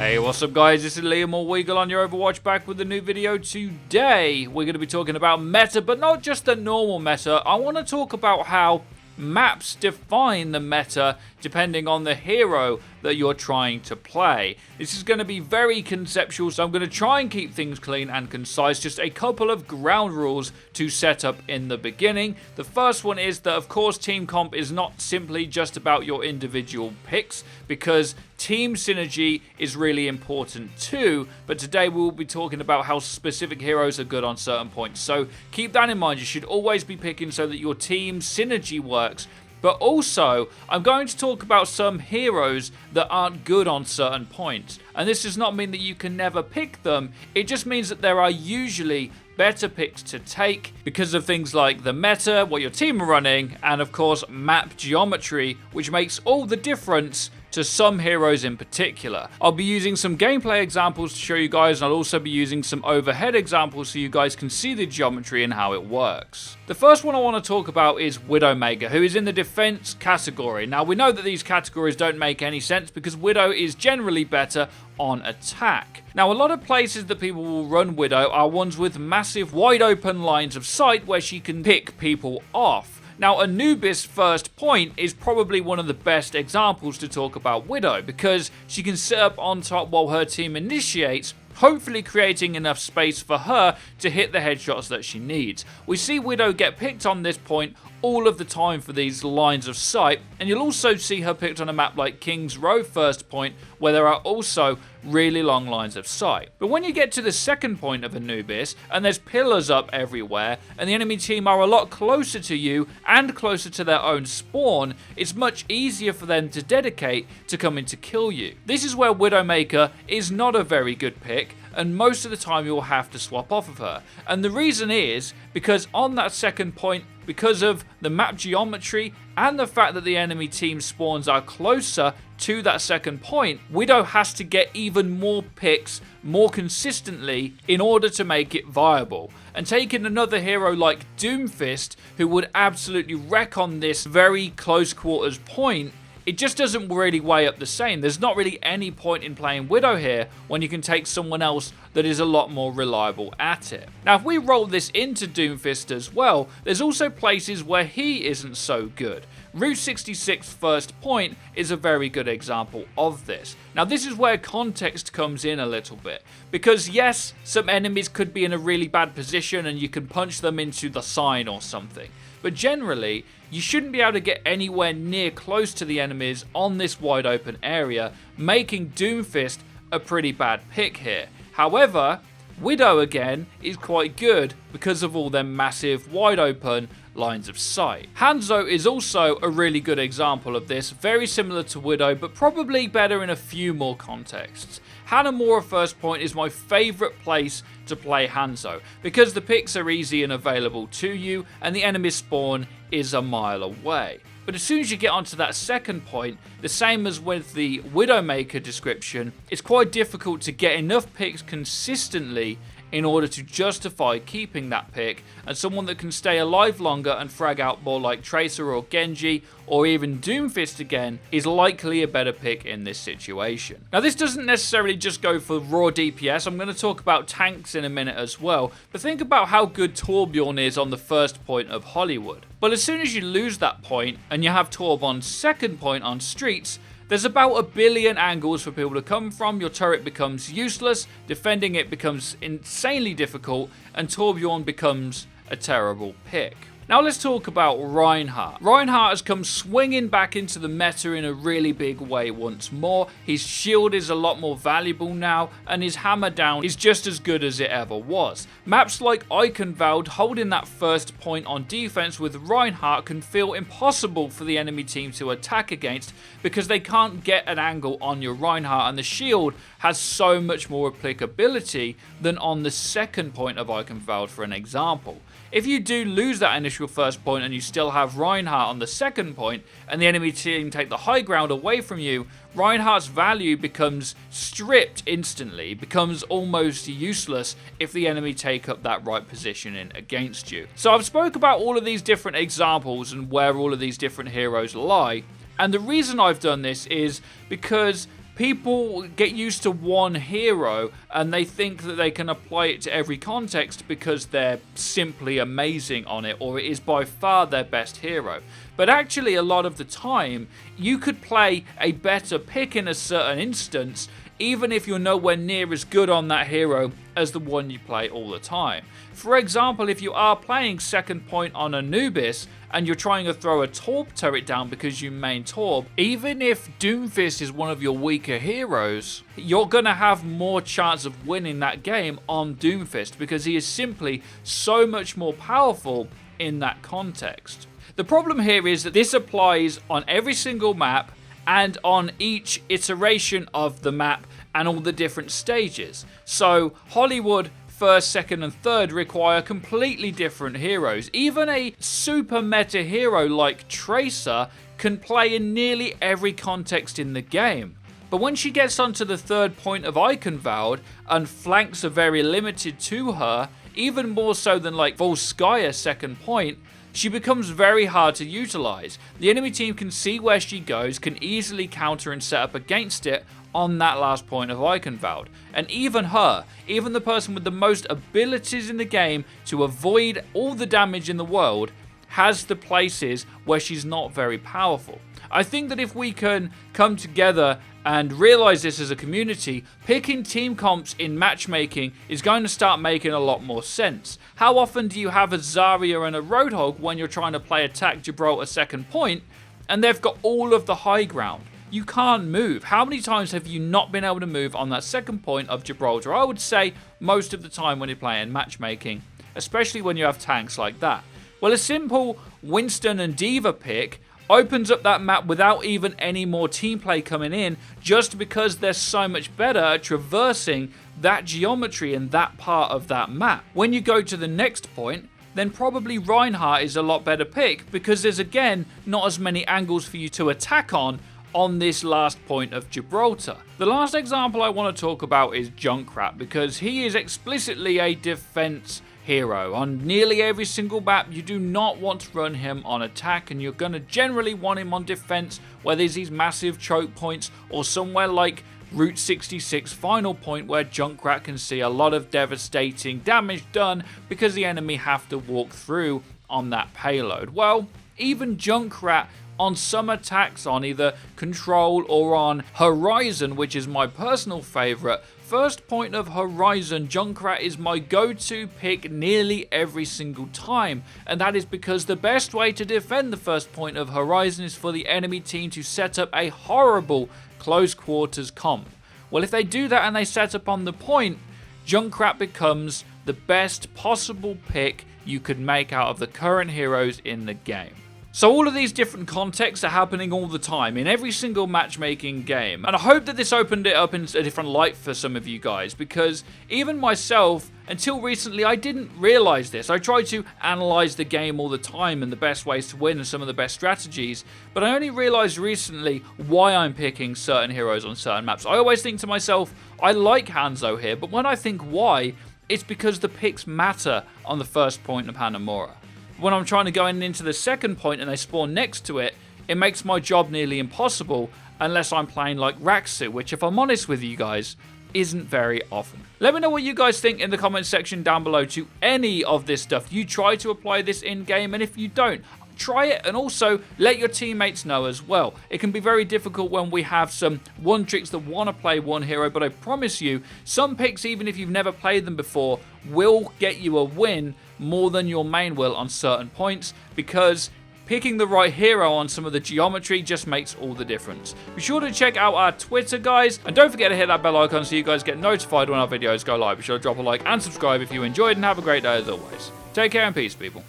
Hey, what's up guys, this is Liam or Weagle on your Overwatch, back with a new video. Today we're going to be talking about meta, but not just the normal meta. I want to talk about how maps define the meta depending on the hero that you're trying to play. This is going to be very conceptual, so I'm going to try and keep things clean and concise. Just a couple of ground rules to set up in the beginning. The first one is that, of course, team comp is not simply just about your individual picks, because team synergy is really important too, but today we will be talking about how specific heroes are good on certain points. So keep that in mind. You should always be picking so that your team synergy works. But also, I'm going to talk about some heroes that aren't good on certain points. And this does not mean that you can never pick them. It just means that there are usually better picks to take because of things like the meta, what your team are running, and of course map geometry, which makes all the difference to some heroes in particular. I'll be using some gameplay examples to show you guys, and I'll also be using some overhead examples so you guys can see the geometry and how it works. The first one I want to talk about is Widowmaker, who is in the defense category. Now, we know that these categories don't make any sense because Widow is generally better on attack. Now, a lot of places that people will run Widow are ones with massive wide open lines of sight where she can pick people off. Now, Anubis' first point is probably one of the best examples to talk about Widow, because she can sit up on top while her team initiates, hopefully creating enough space for her to hit the headshots that she needs. We see Widow get picked on this point all of the time for these lines of sight, and you'll also see her picked on a map like King's Row first point, where there are also really long lines of sight. But when you get to the second point of Anubis, and there's pillars up everywhere, and the enemy team are a lot closer to you and closer to their own spawn, it's much easier for them to dedicate to coming to kill you. This is where Widowmaker is not a very good pick, and most of the time you'll have to swap off of her. And the reason is because on that second point, because of the map geometry and the fact that the enemy team spawns are closer to that second point, Widow has to get even more picks more consistently in order to make it viable. And taking another hero like Doomfist, who would absolutely wreck on this very close quarters point, it just doesn't really weigh up the same. There's not really any point in playing Widow here when you can take someone else that is a lot more reliable at it. Now, if we roll this into Doomfist as well, there's also places where he isn't so good. Route 66 first point is a very good example of this. Now, this is where context comes in a little bit, because yes, some enemies could be in a really bad position and you can punch them into the sign or something, but generally you shouldn't be able to get anywhere near close to the enemies on this wide open area, making Doomfist a pretty bad pick here. However, Widow again is quite good because of all them massive wide open lines of sight. Hanzo is also a really good example of this, very similar to Widow, but probably better in a few more contexts. Hanamura first point is my favourite place to play Hanzo, because the picks are easy and available to you, and the enemy spawn is a mile away. But as soon as you get onto that second point, the same as with the Widowmaker description, it's quite difficult to get enough picks consistently in order to justify keeping that pick, and someone that can stay alive longer and frag out more like Tracer or Genji or even Doomfist again is likely a better pick in this situation. Now, this doesn't necessarily just go for raw DPS. I'm going to talk about tanks in a minute as well, but think about how good Torbjorn is on the first point of Hollywood. But as soon as you lose that point and you have Torb on second point on streets, there's about a billion angles for people to come from, your turret becomes useless, defending it becomes insanely difficult, and Torbjorn becomes a terrible pick. Now let's talk about Reinhardt. Reinhardt has come swinging back into the meta in a really big way once more. His shield is a lot more valuable now, and his hammer down is just as good as it ever was. Maps like Eichenwald holding that first point on defense with Reinhardt can feel impossible for the enemy team to attack against, because they can't get an angle on your Reinhardt, and the shield has so much more applicability than on the second point of Eichenwald, for an example. If you do lose that initial first point and you still have Reinhardt on the second point, and the enemy team take the high ground away from you, Reinhardt's value becomes stripped instantly, becomes almost useless if the enemy take up that right positioning against you. So I've spoke about all of these different examples and where all of these different heroes lie, and the reason I've done this is because people get used to one hero and they think that they can apply it to every context because they're simply amazing on it, or it is by far their best hero. But actually, a lot of the time, you could play a better pick in a certain instance, even if you're nowhere near as good on that hero as the one you play all the time. For example, if you are playing second point on Anubis and you're trying to throw a Torb turret down because you main Torb, even if Doomfist is one of your weaker heroes, you're going to have more chance of winning that game on Doomfist because he is simply so much more powerful in that context. The problem here is that this applies on every single map and on each iteration of the map and all the different stages. So Hollywood, first, second and third require completely different heroes. Even a super meta hero like Tracer can play in nearly every context in the game. But when she gets onto the third point of Eichenwald and flanks are very limited to her, even more so than like Volskaya second point, she becomes very hard to utilize. The enemy team can see where she goes, can easily counter and set up against it on that last point of Eichenwald. And even her, even the person with the most abilities in the game to avoid all the damage in the world, has the places where she's not very powerful. I think that if we can come together and realize this as a community, picking team comps in matchmaking is going to start making a lot more sense. How often do you have a Zarya and a Roadhog when you're trying to play attack Gibraltar second point and they've got all of the high ground? You can't move. How many times have you not been able to move on that second point of Gibraltar? I would say most of the time when you're playing matchmaking, especially when you have tanks like that. Well, a simple Winston and D.Va pick opens up that map without even any more team play coming in, just because they're so much better at traversing that geometry and that part of that map. When you go to the next point, then probably Reinhardt is a lot better pick, because there's again not as many angles for you to attack on this last point of Gibraltar. The last example I want to talk about is Junkrat, because he is explicitly a defense hero. On nearly every single map, you do not want to run him on attack, and you're going to generally want him on defense, where there's these massive choke points, or somewhere like Route 66 final point, where Junkrat can see a lot of devastating damage done because the enemy have to walk through on that payload. Well, even Junkrat on some attacks on either Control or on Horizon, which is my personal favourite, first point of Horizon, Junkrat is my go-to pick nearly every single time, and that is because the best way to defend the first point of Horizon is for the enemy team to set up a horrible close quarters comp. Well, if they do that and they set up on the point, Junkrat becomes the best possible pick you could make out of the current heroes in the game. So all of these different contexts are happening all the time in every single matchmaking game, and I hope that this opened it up in a different light for some of you guys, because even myself, until recently, I didn't realize this. I tried to analyze the game all the time and the best ways to win and some of the best strategies, but I only realized recently why I'm picking certain heroes on certain maps. I always think to myself, I like Hanzo here, but when I think why, it's because the picks matter on the first point of Hanamura. When I'm trying to go into the second point and they spawn next to it, it makes my job nearly impossible unless I'm playing like Raksu, which, if I'm honest with you guys, isn't very often. Let me know what you guys think in the comment section down below to any of this stuff. You try to apply this in-game, and if you don't, try it, and also let your teammates know as well. It can be very difficult when we have some one tricks that want to play one hero, but I promise you, some picks, even if you've never played them before, will get you a win more than your main will on certain points, because picking the right hero on some of the geometry just makes all the difference. Be sure to check out our Twitter, guys, and don't forget to hit that bell icon so you guys get notified when our videos go live. Be sure to drop a like and subscribe if you enjoyed, and have a great day as always. Take care and peace, people.